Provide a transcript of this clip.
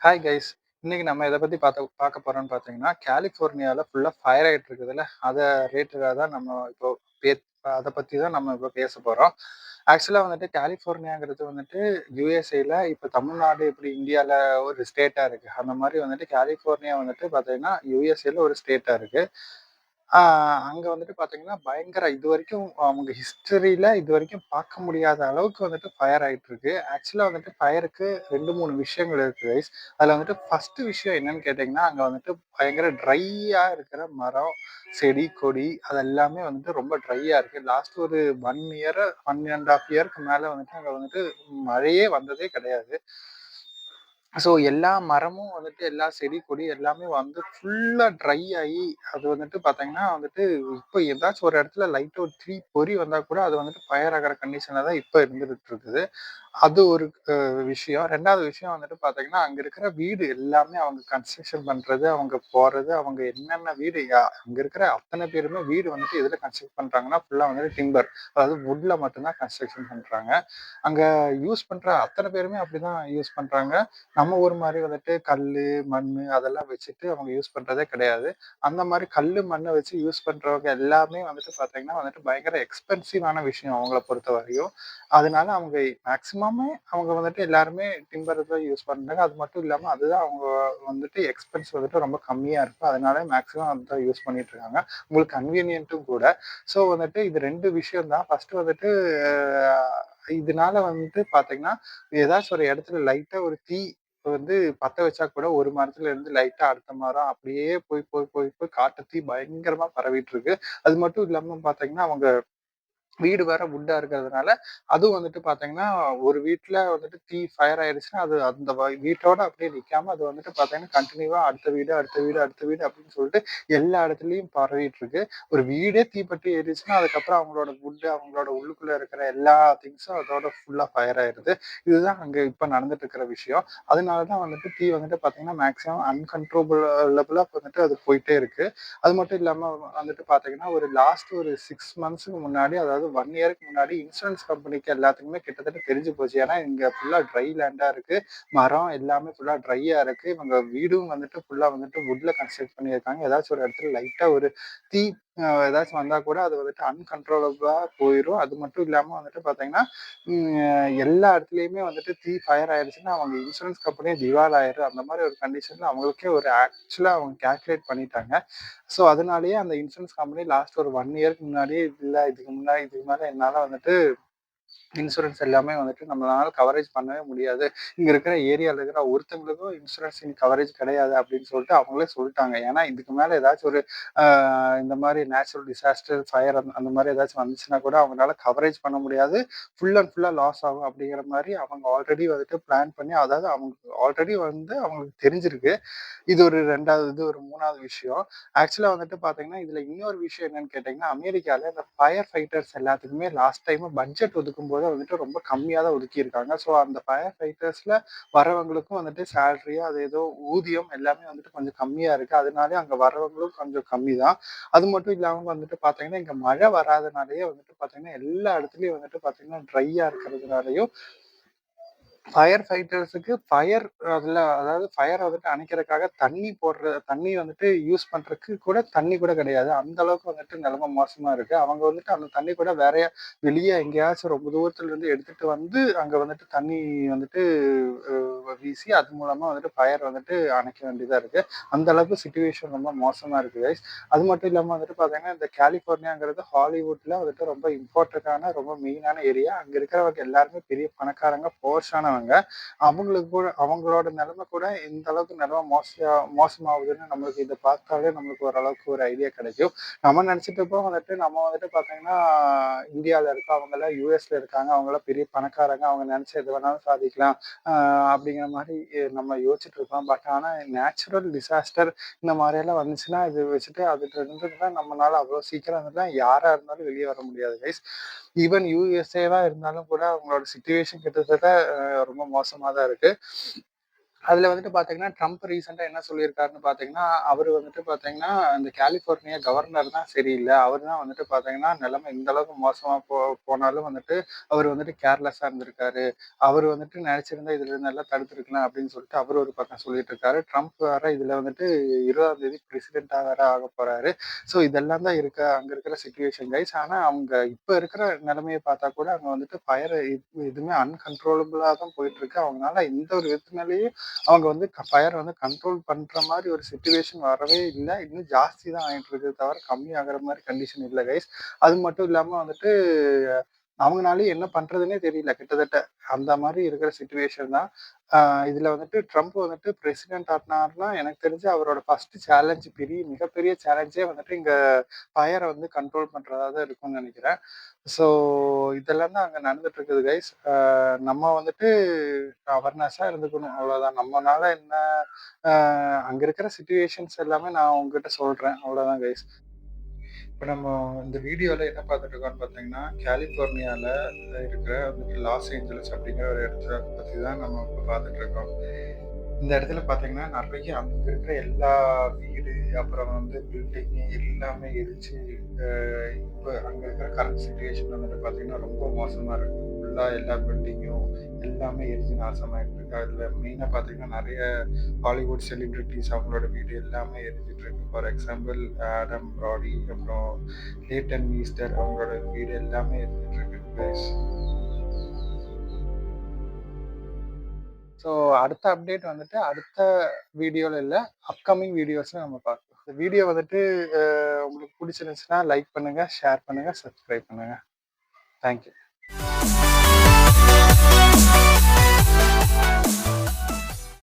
Hi guys. இன்னைக்கு நம்ம எத பத்தி பார்க்க போறோம்னு பார்த்தீங்கன்னா, கலிஃபோர்னியால ஃபுல்லா ஃபயர் ஆயிட்டு இருக்குதுல்ல, அத ரிலேட்டடா தான் நம்ம இப்போ அத பத்தி தான் நம்ம இப்போ பேச போறோம். ஆக்சுவலா வந்துட்டு கலிஃபோர்னியாங்கிறது வந்துட்டு யுஎஸ்ஏல இப்ப தமிழ்நாடு எப்படி இந்தியால ஒரு ஸ்டேட்டா இருக்கு. அந்த மாரி வந்துட்டு கலிஃபோர்னியா வந்துட்டு பார்த்தீங்கன்னா, யுஎஸ்ஏல ஒரு ஸ்டேட்டா இருக்கு. ஆ அங்க வந்துட்டு பார்த்தீங்கன்னா, பயங்கர இதுவரைக்கும் அவங்க ஹிஸ்டரியில இதுவரைக்கும் பார்க்க முடியாத அளவுக்கு வந்துட்டு ஃபயர் ஆயிட்டு இருக்கு. ஆக்சுவலா வந்துட்டு ஃபயருக்கு 2, 3 விஷயங்கள் இருக்கு கைஸ். அதுல வந்துட்டு ஃபர்ஸ்ட் விஷயம் என்னன்னு கேட்டீங்கன்னா, அங்க வந்துட்டு பயங்கர ட்ரையா இருக்கிற மரம், செடி, கொடி அது எல்லாமே வந்துட்டு ரொம்ப ட்ரையா இருக்கு. லாஸ்ட் ஒரு 1 இயர், 1 1/2 இயர்க்கு மேல வந்துட்டு அங்க வந்துட்டு மழையே வந்ததே கிடையாது. ஸோ எல்லா மரமும் வந்துட்டு எல்லா செடி, கொடி எல்லாமே வந்து ஃபுல்லா ட்ரை ஆயி, அது வந்துட்டு பார்த்தீங்கன்னா வந்துட்டு, இப்ப ஏதாச்சும் ஒரு இடத்துல லைட்டா ஒரு பொறி வந்தா கூட அது வந்துட்டு ஃபயர் ஆகுற கண்டிஷன்ல தான் இப்ப இருந்துட்டு இருக்குது. அது ஒரு விஷயம். 2வது விஷயம் வந்துட்டு பார்த்தீங்கன்னா, அங்க இருக்கிற வீடு எல்லாமே அவங்க கன்ஸ்ட்ரக்ஷன் பண்றது, அவங்க போறது, அவங்க என்னென்ன வீடு அங்க இருக்கிற அத்தன பேருமே வீடு வந்துட்டு எதுல கன்ஸ்ட்ரக்ட் பண்றாங்கன்னா, ஃபுல்லா வந்துட்டு டிம்பர். அதாவது வுட்ல மட்டும் தான் கன்ஸ்ட்ரக்ஷன் பண்றாங்க. அங்க யூஸ் பண்ற அத்தன பேருமே அப்படிதான் யூஸ் பண்றாங்க. நம்ம ஊர் மாரி வந்துட்டு கல்லு, மண்ணு அதெல்லாம் வச்சுட்டு அவங்க யூஸ் பண்றதே கிடையாது. அந்த மாரி கல்லு, மண்ண வச்சு யூஸ் பண்றவங்க எல்லாமே வந்துட்டு பார்த்தீங்கன்னா வந்துட்டு பயங்கர எக்ஸ்பென்சிவான விஷயம் அவங்கள பொறுத்தவரையும். அதனால அவங்க மேக்ஸிமமே அவங்க வந்துட்டு எல்லாருமே டிம்பர் தான் யூஸ் பண்றாங்க. அது மட்டும் இல்லாம அதுதான் அவங்க வந்துட்டு எக்ஸ்பென்ஸ் வந்துட்டு ரொம்ப கம்மியா இருக்கும். அதனால மேக்ஸிமம் அதுதான் யூஸ் பண்ணிட்டு இருக்காங்க. உங்களுக்கு கன்வீனியன்ட்டும் கூட. ஸோ வந்துட்டு இது 2 விஷயம் தான். ஃபர்ஸ்ட் வந்துட்டு இதனால வந்துட்டு பார்த்தீங்கன்னா, ஏதாச்சும் ஒரு இடத்துல லைட்டா ஒரு தீ வந்து பத்த வச்சா கூட ஒரு மரத்துல இருந்து லைட்டா அடுத்த மரம் அப்படியே போய், போய், போய், போய் காட்டு தீ பயங்கரமா பரவிட்டு இருக்கு. அது மட்டும் இல்லாம பார்த்தீங்கன்னா, அவங்க வீடு வேற வுட்டா இருக்கிறதுனால, அதுவும் வந்துட்டு பார்த்தீங்கன்னா, ஒரு வீட்ல வந்துட்டு ஃபயர் ஆயிடுச்சுன்னா, அது அந்த வீட்டோட அப்படியே நிக்காம அது வந்துட்டு பார்த்தீங்கன்னா, கன்டினியூவா அடுத்த வீடு, அடுத்த வீடு, அடுத்த வீடு அப்படின்னு சொல்லிட்டு எல்லா இடத்துலயும் பரவிட்டு இருக்கு. ஒரு வீடே தீப்பற்றி எரிச்சுன்னா, அதுக்கப்புறம் அவங்களோட அவங்களோட உள்ளுக்குள்ள இருக்கிற எல்லா திங்ஸும் அதோட ஃபுல்லா ஃபயர் ஆயிருது. இதுதான் அங்க இப்ப நடந்துட்டு இருக்கிற விஷயம். அதனால தான் வந்துட்டு தீ வந்துட்டு பார்த்தீங்கன்னா, மேக்ஸிமம் அன்கண்ட்ரோலபிளா வந்துட்டு அது போயிட்டே இருக்கு. அது மட்டும் இல்லாம வந்துட்டு பார்த்தீங்கன்னா, ஒரு லாஸ்ட் ஒரு 6 மந்த்ஸ்க்கு முன்னாடி, அதாவது 1 இயர்க்கு முன்னாடி இன்சூரன்ஸ் கம்பெனிக்கு எல்லாத்துக்குமே கிட்டத்தட்ட தெரிஞ்சு போச்சு. ஏன்னா, இங்க ஃபுல்லா ட்ரை லேண்டா இருக்கு. மரம் எல்லாமே ஃபுல்லா ட்ரையா இருக்கு. இவங்க வீடும் வந்துட்டு ஃபுல்லா வந்துட்டு வுட்ல கன்ஸ்ட்ரக்ட் பண்ணியிருக்காங்க. ஏதாச்சும் ஒரு இடத்துல லைட்டா ஒரு தீ ஏதாச்சும் வந்தா கூட அது வந்துட்டு அன்கண்ட்ரோலபிளா போயிரும். அது மட்டும் இல்லாம வந்துட்டு பார்த்தீங்கன்னா, எல்லா இடத்துலயுமே வந்துட்டு ஃபயர் ஆயிடுச்சுன்னா, அவங்க இன்சூரன்ஸ் கம்பெனியே திவால் ஆயிரும். அந்த மாரி ஒரு கண்டிஷன்ல அவங்களுக்கே ஒரு ஆக்சுவலா அவங்க கால்குலேட் பண்ணிட்டாங்க. ஸோ, அதனாலேயே அந்த இன்சூரன்ஸ் கம்பெனி லாஸ்ட் ஒரு 1 இயர்க்கு முன்னாடியே, இல்ல இதுக்கு மேல என்னால வந்துட்டு இன்சூரன்ஸ் எல்லாமே வந்துட்டு நம்மளால கவரேஜ் பண்ணவே முடியாது. இங்க இருக்கிற ஏரியால இருக்கிற ஒருத்தவங்களுக்கும் இன்சூரன்ஸ் கவரேஜ் கிடையாது அப்படின்னு சொல்லிட்டு அவங்களே சொல்லிட்டாங்க. ஏன்னா, இதுக்கு மேல ஏதாச்சும் ஒரு அ இந்த மாரி நேச்சுரல் டிசாஸ்டர், ஃபயர் அந்த மாரி ஏதாச்சும் வந்துச்சுன்னா கூட அவங்களால கவரேஜ் பண்ண முடியாது. ஃபுல்லா லாஸ் ஆகும் அப்படிங்கிற மாரி அவங்க ஆல்ரெடி வந்துட்டு பிளான் பண்ணி, அதாவது அவங்க ஆல்ரெடி வந்து அவங்களுக்கு தெரிஞ்சிருக்கு. இது ஒரு 3வது விஷயம். ஆக்சுவலா வந்துட்டு பார்த்தீங்கன்னா, இதுல இன்னொரு விஷயம் என்னன்னு கேட்டீங்கன்னா, அமெரிக்கால இந்த ஃபயர் ஃபைட்டர்ஸ் எல்லாத்துக்குமே லாஸ்ட் டைம் பட்ஜெட் ஒதுக்கும்போது வந்துட்டு ரொம்ப கம்மியா தான் ஒதுக்கியிருக்காங்க. ஸோ, அந்த ஃபயர் ஃபைட்டர்ஸ்ல வரவங்களுக்கும் வந்துட்டு சேலரி அது ஏதோ ஊதியம் எல்லாமே வந்துட்டு கொஞ்சம் கம்மியா இருக்கு. அதனாலயே அங்க வரவங்களும் கொஞ்சம் கம்மி தான். அது மட்டும் இல்லாம வந்துட்டு பார்த்தீங்கன்னா, இங்க மழை வராதனாலேயே வந்துட்டு பார்த்தீங்கன்னா, எல்லா இடத்துலயும் வந்துட்டு பார்த்தீங்கன்னா, ட்ரையா இருக்கிறதுனாலயும் ஃபயர் ஃபைட்டர்ஸுக்கு அதாவது ஃபயர வந்துட்டு அணைக்கிறதுக்காக தண்ணி வந்துட்டு யூஸ் பண்றதுக்கு கூட தண்ணி கூட கிடையாது. அந்த அளவுக்கு வந்துட்டு நிலைமை மோசமா இருக்கு. அவங்க வந்துட்டு அந்த தண்ணி கூட வேறயா வெளிய எங்கேயாச்சும் ரொம்ப தூரத்துல இருந்து எடுத்துட்டு வந்து, அங்க வந்துட்டு தண்ணி வந்துட்டு வீசி அது மூலமா வந்துட்டு ஃபயர் வந்துட்டு அணைக்க வேண்டியதா இருக்கு. அந்த அளவுக்கு சிச்சுவேஷன் ரொம்ப மோசமா இருக்கு கைஸ். அது மட்டும் இல்லாம வந்துட்டு பார்த்தீங்கன்னா, இந்த கலிஃபோர்னியாங்கிறது ஹாலிவுட்ல வந்துட்டு ரொம்ப இம்பார்ட்டன்ட்டான ரொம்ப மெயினான ஏரியா. அங்க இருக்கிறவங்க எல்லாருமே பெரிய பணக்காரங்க, போர்ஷானவங்க. அவங்களுக்கு கூட அவங்களோட நிலைமை கூட இந்த அளவுக்கு நிலைமை மோசமாகுதுன்னு நம்மளுக்கு இத பார்த்தாலே நம்மளுக்கு ஓரளவுக்கு ஒரு ஐடியா கிடைக்கும். நம்ம நினைச்சிட்டு இருப்போம் வந்துட்டு நம்ம வந்துட்டு பார்த்தீங்கன்னா, இந்தியால இருக்கோம். அவங்கலாம் யுஎஸ்ல இருக்காங்க. அவங்கலாம் பெரிய பணக்காரங்க. அவங்க நினைச்சா எது வேணாலும் சாதிக்கலாம். அ அப்படிங்கிற மாரி நம்ம யோசிச்சுட்டு இருக்கோம். பட் ஆனா நேச்சுரல் டிசாஸ்டர் இந்த மாரியெல்லாம் வந்துச்சுன்னா, இது வச்சுட்டு அதுலருந்து நம்மனால அவ்வளோ சீக்கிரம் வந்துலாம் யாரா இருந்தாலும் வெளிய வர முடியாது கைஸ். ஈவன் யுஎஸ்ஏவா இருந்தாலும் கூட அவங்களோட சிச்சுவேஷன் கிட்டத்தட்ட ரொம்ப மோசமா தான் இருக்கு. அதுல வந்துட்டு பார்த்தீங்கன்னா, ட்ரம்ப் ரீசென்ட்டா என்ன சொல்லியிருக்காருன்னு பார்த்தீங்கன்னா, அவரு வந்துட்டு பார்த்தீங்கன்னா, இந்த கலிஃபோர்னியா கவர்னர் தான் சரியில்ல. அவரு தான் வந்துட்டு பார்த்தீங்கன்னா, நிலைமை இந்த அளவுக்கு மோசமா போனாலும் வந்துட்டு, அவரு வந்துட்டு கேர்லெஸ்ஸா இருந்திருக்காரு. அவரு வந்துட்டு நெனச்சிருந்தா இதுல இருந்தெல்லாம் தடுத்திருக்கலாம் அப்படின்னு சொல்லிட்டு அவரு ஒரு பக்கம் சொல்லிட்டு இருக்காரு. ட்ரம்ப் வேற இதுல வந்துட்டு 20ஆம் தேதி பிரசிடென்ட்டா வேற ஆகப் போறாரு. ஸோ இதெல்லாம் தான் அங்க இருக்கிற சிச்சுவேஷன் கைஸ். ஆனா அவங்க இப்ப இருக்கிற நிலைமைய பார்த்தா கூட அங்க வந்துட்டு எதுவுமே அன்கண்ட்ரோலபிளா தான் போயிட்டு இருக்கு. அவங்களால எந்த ஒரு விதத்துனாலயும் அவங்க வந்து ஃபயர் வந்து கண்ட்ரோல் பண்ற மாரி ஒரு சிச்சுவேஷன் வரவே இல்ல. இன்னும் ஜாஸ்தி தான் ஆயிட்டு இருக்கே தவிர, கம்மி ஆகுற மாரி கண்டிஷன் இல்ல கைஸ். அது மட்டும் இல்லாம வந்துட்டு அவங்கனாலயும் என்ன பண்றதுன்னே தெரியல கிட்டத்தட்ட. அந்த மாரி இருக்கிற சிச்சுவேஷன் தான். இதுல வந்துட்டு ட்ரம்ப் வந்துட்டு பிரசிடென்ட் ஆனார்னா, எனக்கு தெரிஞ்சு அவரோட ஃபர்ஸ்ட் சேலஞ்ச் மிகப்பெரிய சேலஞ்சே வந்துட்டு இங்க ஃபயர வந்து கண்ட்ரோல் பண்றதா தான் இருக்கும்னு நெனைக்கிறேன். ஸோ இதெல்லாம் தான் அங்க நடந்துட்டு இருக்குது கைஸ். நம்ம வந்துட்டு அவர்னஸா இருந்துக்கணும். அவ்வளோதான். நம்மனால என்ன அ அங்க இருக்கிற சிச்சுவேஷன்ஸ் எல்லாமே நான் உங்ககிட்ட சொல்றேன். அவ்வளோதான் கைஸ். இப்ப நம்ம இந்த வீடியோல என்ன பார்த்துட்டு இருக்கோம்னு பார்த்தீங்கன்னா, கலிஃபோர்னியால இருக்கிற வந்துட்டு லாஸ் ஏஞ்சல்ஸ் அப்படிங்கிற ஒரு இடத்த பத்தி தான் நம்ம இப்ப பார்த்துட்டு இருக்கோம். இந்த இடத்துல பார்த்தீங்கன்னா, நெறைய அங்க இருக்கிற எல்லா வீடு, அப்புறம் வந்து பில்டிங் எல்லாமே எரிச்சு, அ இப்ப அங்க இருக்கிற கரண்ட் சிச்சுவேஷன் வந்துட்டு பார்த்தீங்கன்னா, ரொம்ப மோசமா இருக்கு. ஃபுல்லா எல்லா பில்டிங்கும் எல்லாமே எரிஞ்சு நாசமாயிட்டு இருக்கு. அதுல மெயினா பார்த்தீங்கன்னா, நெறைய ஹாலிவுட் செலிபிரிட்டீஸ் அவங்களோட வீடு எல்லாமே எரிஞ்சுட்டு இருக்கு. ஃபார் எக்ஸாம்பிள் ஆடம் பிராடி, அப்புறம் லேட்டன் ஈஸ்டர் அவங்களோட வீடு எல்லாமே எரிஞ்சுட்டு இருக்கு கைஸ். ஸோ அடுத்த அப்டேட் வந்துட்டு அடுத்த வீடியோல இல்ல, அப்கமிங் வீடியோஸ்ல நம்ம பார்க்கலாம். இந்த வீடியோ வந்துட்டு உங்களுக்கு புடிச்சிருந்துச்சுன்னா லைக் பண்ணுங்க, ஷேர் பண்ணுங்க, சப்ஸ்கிரைப் பண்ணுங்க. Thank you.